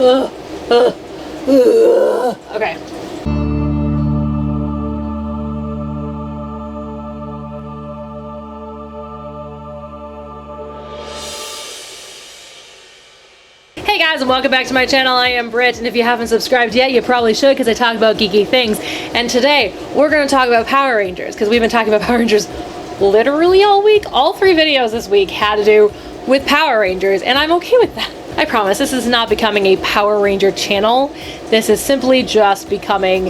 Okay. Hey guys, and welcome back to my channel. I am Britt, and if you haven't subscribed yet, you probably should, because I talk about geeky things. And today, we're going to talk about Power Rangers, because we've been talking about Power Rangers literally all week. All 3 videos this week had to do with Power Rangers, and I'm okay with that. I promise, this is not becoming a Power Ranger channel. This is simply just becoming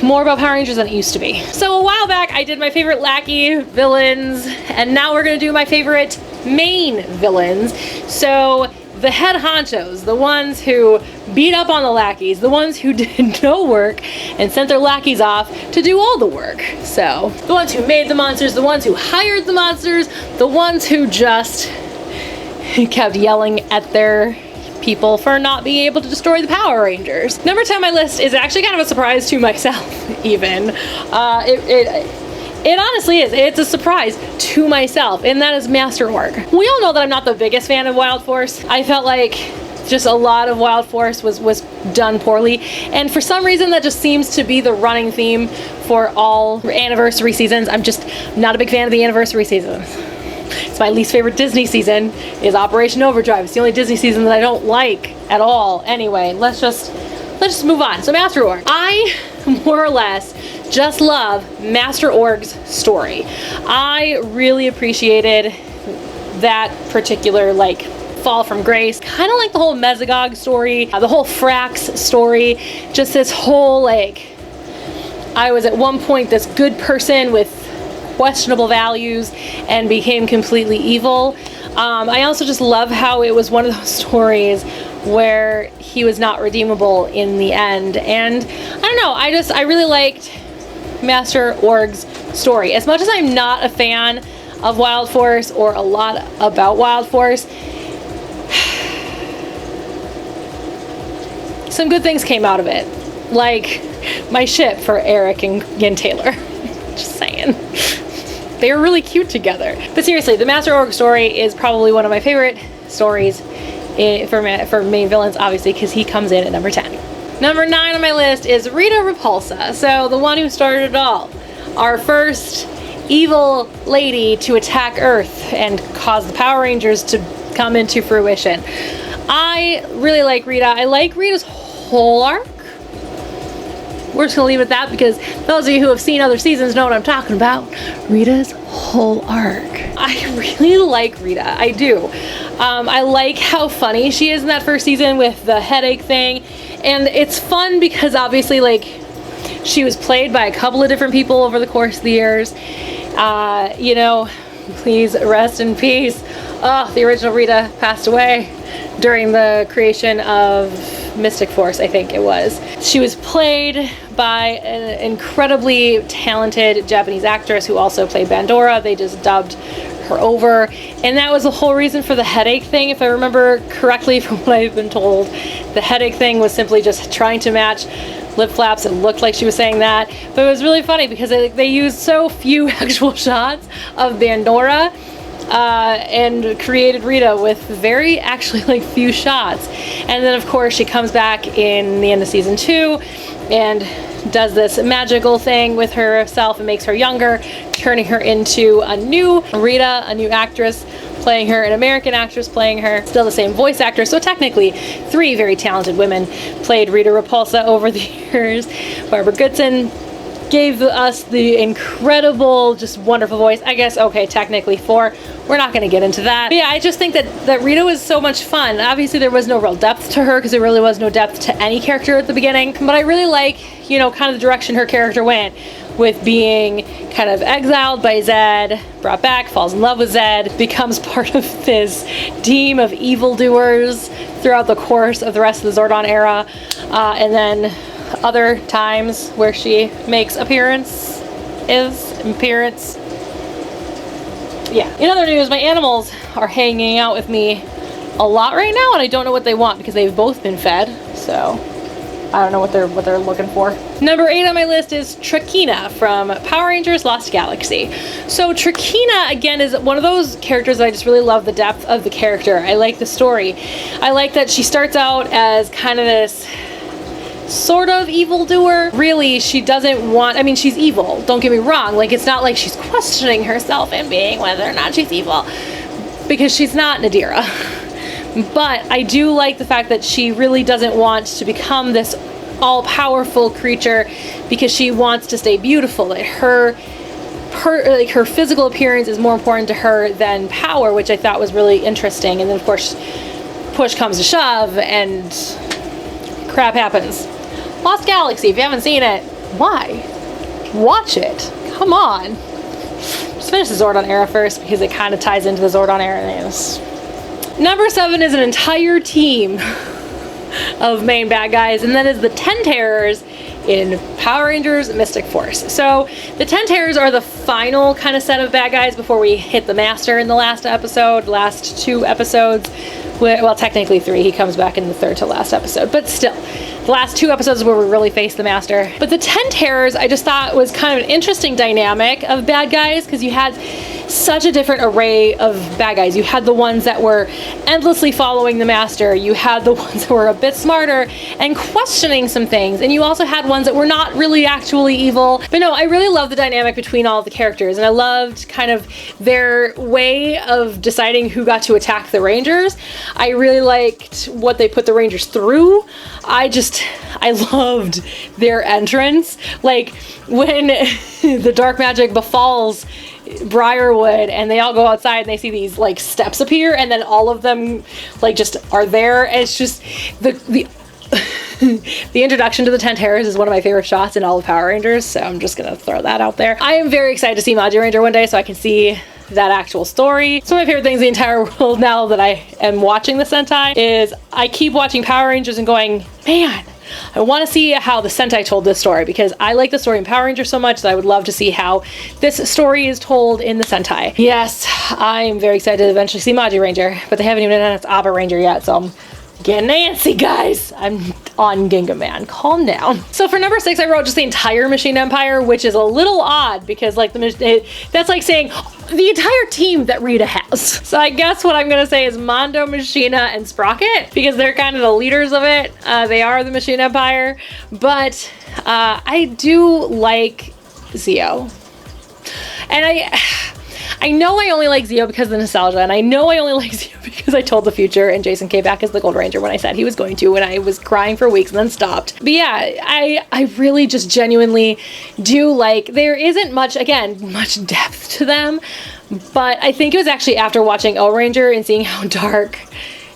more about Power Rangers than it used to be. So a while back, I did my favorite lackey villains, and now we're going to do my favorite main villains. So the head honchos, the ones who beat up on the lackeys, the ones who did no work and sent their lackeys off to do all the work. So the ones who made the monsters, the ones who hired the monsters, the ones who just kept yelling at their people for not being able to destroy the Power Rangers. Number 10 on my list is actually kind of a surprise to myself, even. It honestly is. It's a surprise to myself, and that is Master Org. We all know that I'm not the biggest fan of Wild Force. I felt like just a lot of Wild Force was done poorly, and for some reason that just seems to be the running theme for all anniversary seasons. I'm just not a big fan of the anniversary seasons. It's my least favorite Disney season is Operation Overdrive. It's the only Disney season that I don't like at all. Anyway, let's just move on. So Master Org. I more or less just love Master Org's story. I really appreciated that particular fall from grace, kind of like the whole Mesogog story, the whole Frax story, just this whole I was at one point this good person with questionable values and became completely evil. I also just love how it was one of those stories where he was not redeemable in the end, and I don't know, I really liked Master Org's story. As much as I'm not a fan of Wild Force or a lot about Wild Force, some good things came out of it, like my ship for Eric and Taylor. Just saying. They are really cute together. But seriously, the Master Org story is probably one of my favorite stories for main villains, obviously, because he comes in at number 10. Number 9 on my list is Rita Repulsa, so the one who started it all. Our first evil lady to attack Earth and cause the Power Rangers to come into fruition. I really like Rita. I like Rita's whole arc. We're just gonna leave it at that, because those of you who have seen other seasons know what I'm talking about. Rita's whole arc. I really like Rita, I do. I like how funny she is in that first season with the headache thing, and it's fun because obviously she was played by a couple of different people over the course of the years. You know, please rest in peace. The original Rita passed away during the creation of Mystic Force, I think it was. She was played by an incredibly talented Japanese actress who also played Bandora. They just dubbed her over, and that was the whole reason for the headache thing, if I remember correctly from what I've been told. The headache thing was simply just trying to match lip flaps. It looked like she was saying that, but it was really funny because they used so few actual shots of Bandora and created Rita with very actually few shots. And then of course she comes back in the end of season 2 and does this magical thing with herself and makes her younger, turning her into a new Rita, a new actress playing her, an American actress playing her, still the same voice actor. So technically 3 very talented women played Rita Repulsa over the years. Barbara Goodson gave us the incredible, just wonderful voice. I guess, okay, technically 4. We're not going to get into that. But yeah, I just think that Rita was so much fun. Obviously, there was no real depth to her because there really was no depth to any character at the beginning. But I really like, you know, kind of the direction her character went with being kind of exiled by Zed, brought back, falls in love with Zed, becomes part of this team of evildoers throughout the course of the rest of the Zordon era, and then other times where she makes appearance. Yeah. In other news, my animals are hanging out with me a lot right now, and I don't know what they want because they've both been fed. So I don't know what they're looking for. Number 8 on my list is Trakina from Power Rangers Lost Galaxy. So Trakina, again, is one of those characters that I just really love the depth of the character. I like the story. I like that she starts out as kind of this sort of evildoer. Really, she doesn't want, I mean, she's evil, don't get me wrong. Like, it's not like she's questioning herself and being whether or not she's evil, because she's not Nadira. But I do like the fact that she really doesn't want to become this all-powerful creature because she wants to stay beautiful. That her physical appearance is more important to her than power, which I thought was really interesting. And then, of course, push comes to shove and crap happens. Lost Galaxy, if you haven't seen it, why? Watch it. Come on. Just finish the Zordon era first because it kind of ties into the Zordon era names. Number 7 is an entire team of main bad guys, and that is the 10 Terrors in Power Rangers Mystic Force. So the 10 Terrors are the final kind of set of bad guys before we hit the Master in the last two episodes. Well, technically 3. He comes back in the 3rd to last episode, but still, the last 2 episodes where we really face the Master. But the 10 Terrors, I just thought was kind of an interesting dynamic of bad guys, because you had such a different array of bad guys. You had the ones that were endlessly following the Master. You had the ones that were a bit smarter and questioning some things. And you also had ones that were not really actually evil. But no, I really love the dynamic between all of the characters. And I loved kind of their way of deciding who got to attack the Rangers. I really liked what they put the Rangers through. I loved their entrance. Like when the dark magic befalls Briarwood and they all go outside and they see these like steps appear, and then all of them like just are there. And it's just the the introduction to the 10 Terrors is one of my favorite shots in all of Power Rangers, so I'm just gonna throw that out there. I am very excited to see Magi Ranger one day so I can see that actual story. Some of my favorite things in the entire world now that I am watching the Sentai is I keep watching Power Rangers and going, man, I want to see how the Sentai told this story, because I like the story in Power Rangers so much that I would love to see how this story is told in the Sentai. Yes, I'm very excited to eventually see Magi Ranger, but they haven't even announced Abba Ranger yet, so I'm getting antsy, guys. I'm on Ginga Man. Calm down. So for number 6, I wrote just the entire Machine Empire, which is a little odd because like that's like saying the entire team that Rita has. So I guess what I'm gonna say is Mondo, Machina, and Sprocket, because they're kind of the leaders of it. They are the Machine Empire, but I do like Zeo. And I know I only like Zeo because of the nostalgia, and I know I only like Zeo because I told the future and Jason came back as the Gold Ranger when I said he was going to, and I was crying for weeks and then stopped. But yeah, I really just genuinely do like, there isn't much depth to them, but I think it was actually after watching O Ranger and seeing how dark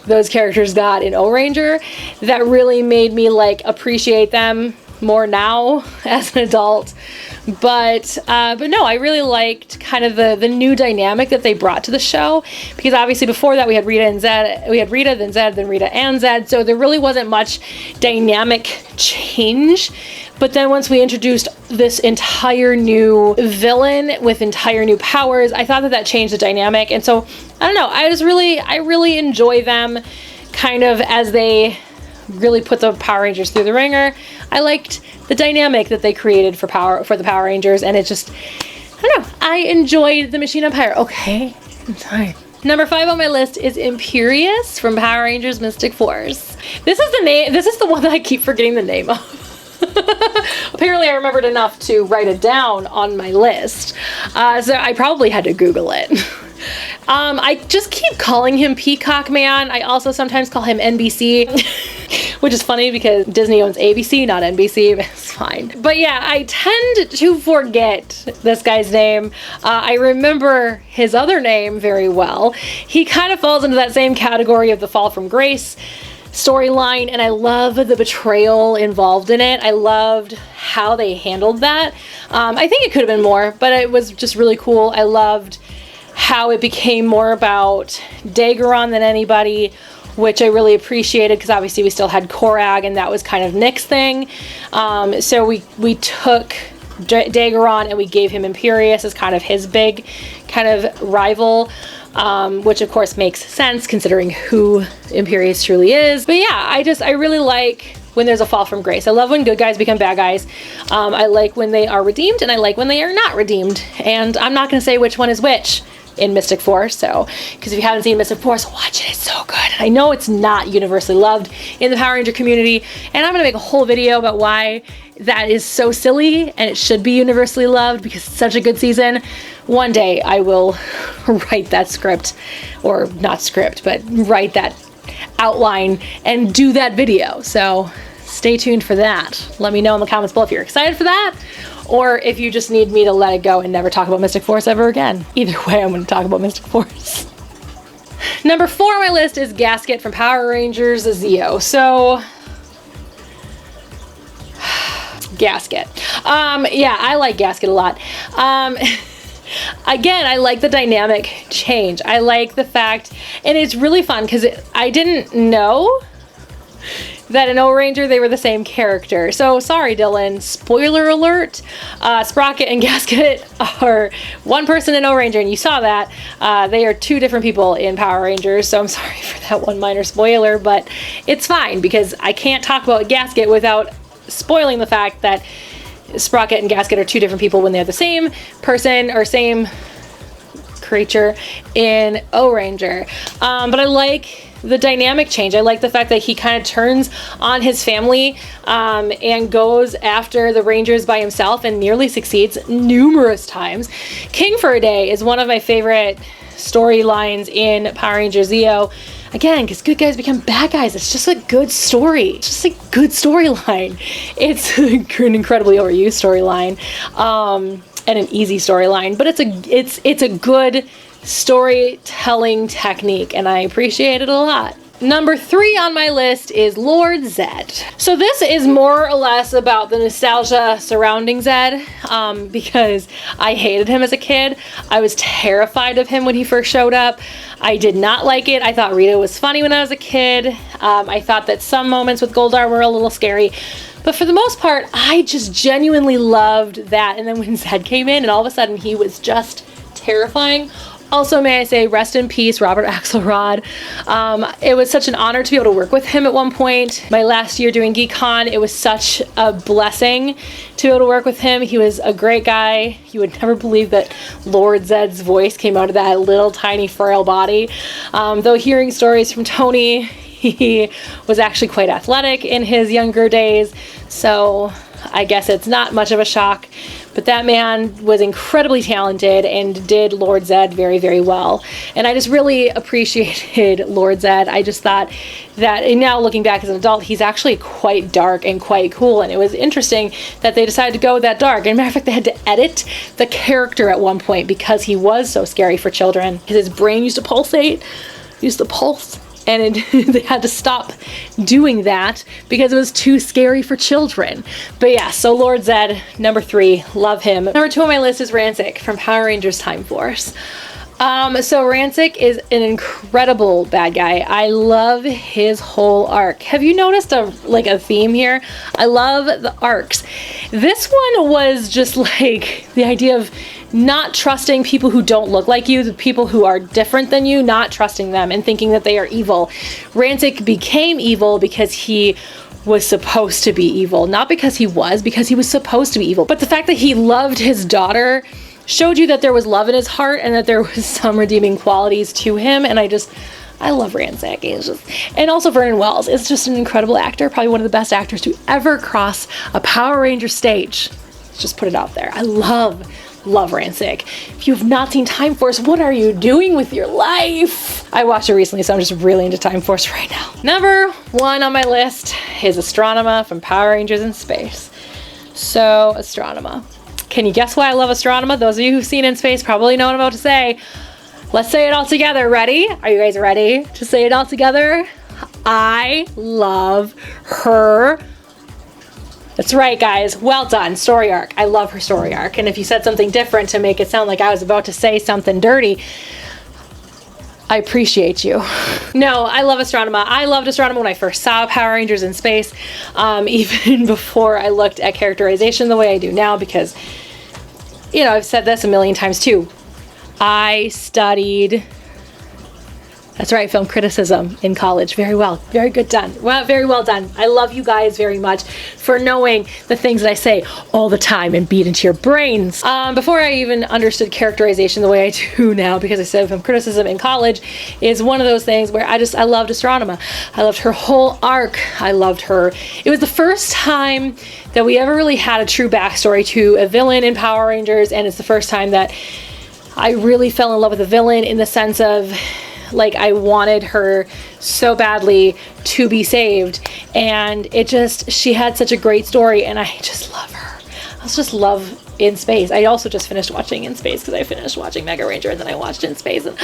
those characters got in O Ranger that really made me like appreciate them more now as an adult. But no, I really liked kind of the new dynamic that they brought to the show, because obviously before that we had Rita and Zed, we had Rita, then Zed, then Rita and Zed, so there really wasn't much dynamic change. But then once we introduced this entire new villain with entire new powers, I thought that changed the dynamic. And so I don't know, I really enjoy them kind of as they really put the Power Rangers through the ringer. I liked the dynamic that they created for the Power Rangers, and it just, I don't know, I enjoyed the Machine Empire. Okay, I'm sorry. Number 5 on my list is Imperious from Power Rangers Mystic Force. This is the one that I keep forgetting the name of. Apparently I remembered enough to write it down on my list, so I probably had to Google it. I just keep calling him Peacock Man. I also sometimes call him NBC, which is funny because Disney owns ABC, not NBC, but it's fine. But yeah, I tend to forget this guy's name. I remember his other name very well. He kind of falls into that same category of the Fall from Grace storyline, and I love the betrayal involved in it. I loved how they handled that. I think it could have been more, but it was just really cool. I loved how it became more about Dageron than anybody, which I really appreciated, because obviously we still had Korag and that was kind of Nick's thing. So we took Dageron and we gave him Imperious as kind of his big kind of rival, which of course makes sense considering who Imperious truly is. But yeah, I really like when there's a fall from grace. I love when good guys become bad guys. I like when they are redeemed, and I like when they are not redeemed. And I'm not going to say which one is which in Mystic Force, so, because if you haven't seen Mystic Force, watch it, it's so good. I know it's not universally loved in the Power Ranger community, and I'm going to make a whole video about why that is so silly and it should be universally loved because it's such a good season. One day I will write that script, or not script, but write that outline and do that video, so stay tuned for that. Let me know in the comments below if you're excited for that, or if you just need me to let it go and never talk about Mystic Force ever again. Either way, I'm going to talk about Mystic Force. Number 4 on my list is Gasket from Power Rangers Zeo. So, Gasket. Yeah, I like Gasket a lot. Again, I like the dynamic change. I like the fact, and it's really fun because I didn't know that in O-Ranger they were the same character. So sorry, Dylan, spoiler alert, Sprocket and Gasket are one person in O-Ranger, and you saw that. They are 2 different people in Power Rangers, so I'm sorry for that one minor spoiler, but it's fine because I can't talk about Gasket without spoiling the fact that Sprocket and Gasket are 2 different people when they're the same person or same creature in O-Ranger. But I like the dynamic change. I like the fact that he kind of turns on his family and goes after the Rangers by himself and nearly succeeds numerous times. King for a Day is one of my favorite storylines in Power Rangers Zeo. Again, because good guys become bad guys. It's just a good story. It's just a good storyline. It's an incredibly overused storyline and an easy storyline, but it's a good storytelling technique, and I appreciate it a lot. Number 3 on my list is Lord Zed. So this is more or less about the nostalgia surrounding Zed, because I hated him as a kid. I was terrified of him when he first showed up. I did not like it. I thought Rita was funny when I was a kid. I thought that some moments with Goldar were a little scary. But for the most part, I just genuinely loved that. And then when Zed came in and all of a sudden he was just terrifying. Also, may I say, rest in peace, Robert Axelrod. It was such an honor to be able to work with him at one point. My last year doing GeekCon, it was such a blessing to be able to work with him. He was a great guy. You would never believe that Lord Zed's voice came out of that little tiny frail body. Though hearing stories from Tony, he was actually quite athletic in his younger days. So I guess it's not much of a shock, but that man was incredibly talented and did Lord Zed very, very well. And I just really appreciated Lord Zed. I just thought that, and now looking back as an adult, he's actually quite dark and quite cool. And it was interesting that they decided to go that dark. And matter of fact, they had to edit the character at one point because he was so scary for children. His brain used to pulsate, used to pulse. And they had to stop doing that because it was too scary for children. But yeah, so Lord Zed, number 3, love him. Number 2 on my list is Rancic from Power Rangers Time Force. So Rancic is an incredible bad guy. I love his whole arc. Have you noticed a theme here? I love the arcs. This one was just like the idea of not trusting people who don't look like you, the people who are different than you, not trusting them and thinking that they are evil. Rancic became evil because he was supposed to be evil, not because he was supposed to be evil. But the fact that he loved his daughter showed you that there was love in his heart and that there was some redeeming qualities to him. And I love Rancic. And also Vernon Wells is just an incredible actor, probably one of the best actors to ever cross a Power Ranger stage. Let's just put it out there. I love Rancic. If you have not seen Time Force, what are you doing with your life? I watched it recently, so I'm just really into Time Force right now. Number 1 on my list is Astronema from Power Rangers in Space. So, Astronema. Can you guess why I love Astronema? Those of you who've seen In Space probably know what I'm about to say. Let's say it all together. Ready? Are you guys ready to say it all together? I love her. That's right, guys. Well done. Story arc. I love her story arc. And if you said something different to make it sound like I was about to say something dirty, I appreciate you. No, I love Astronema. I loved Astronema when I first saw Power Rangers in Space, even before I looked at characterization the way I do now, because, you know, I've said this a million times too. I studied That's right, film criticism in college. Very well. Very good done. Well, very well done. I love you guys very much for knowing the things that I say all the time and beat into your brains. Before I even understood characterization the way I do now, because I said film criticism in college is one of those things where I loved Astronema. I loved her whole arc. I loved her. It was the first time that we ever really had a true backstory to a villain in Power Rangers, and it's the first time that I really fell in love with a villain in the sense of, like, I wanted her so badly to be saved, and she had such a great story, and I just love her. I just love In Space. I also just finished watching In Space because I finished watching Mega Ranger and then I watched In Space, and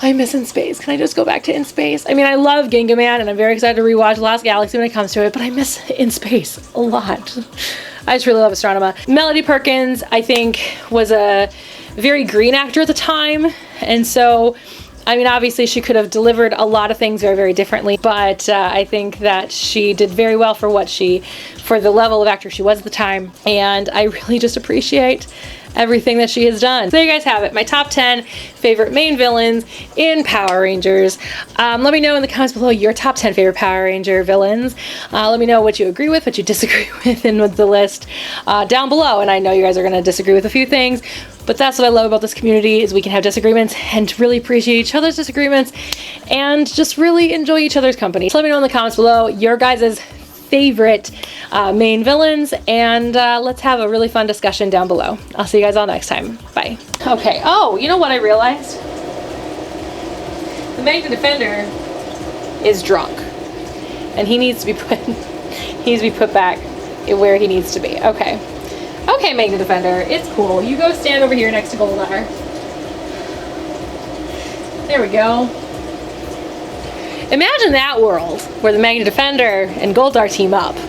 I miss In Space. Can I just go back to In Space? I mean, I love Ginga Man and I'm very excited to rewatch Lost Galaxy when it comes to it, but I miss In Space a lot. I just really love Astronema. Melody Perkins, I think, was a very green actor at the time, and so I mean, obviously she could have delivered a lot of things very, very differently, but I think that she did very well for the level of actor she was at the time, and I really just appreciate everything that she has done. So there you guys have it, my top 10 favorite main villains in Power Rangers. Let me know in the comments below your top 10 favorite Power Ranger villains. Let me know what you agree with, what you disagree with in the list down below, and I know you guys are going to disagree with a few things, but that's what I love about this community, is we can have disagreements and really appreciate each other's disagreements and just really enjoy each other's company. So let me know in the comments below your guys' favorite main villains, and let's have a really fun discussion down below. I'll see you guys all next time. Bye. Okay, oh, you know what I realized? The Magna Defender is drunk, and he needs to be put back where he needs to be. Okay. Okay, Magna Defender, it's cool. You go stand over here next to Goldar. There we go. Imagine that world where the Magna Defender and Goldar team up.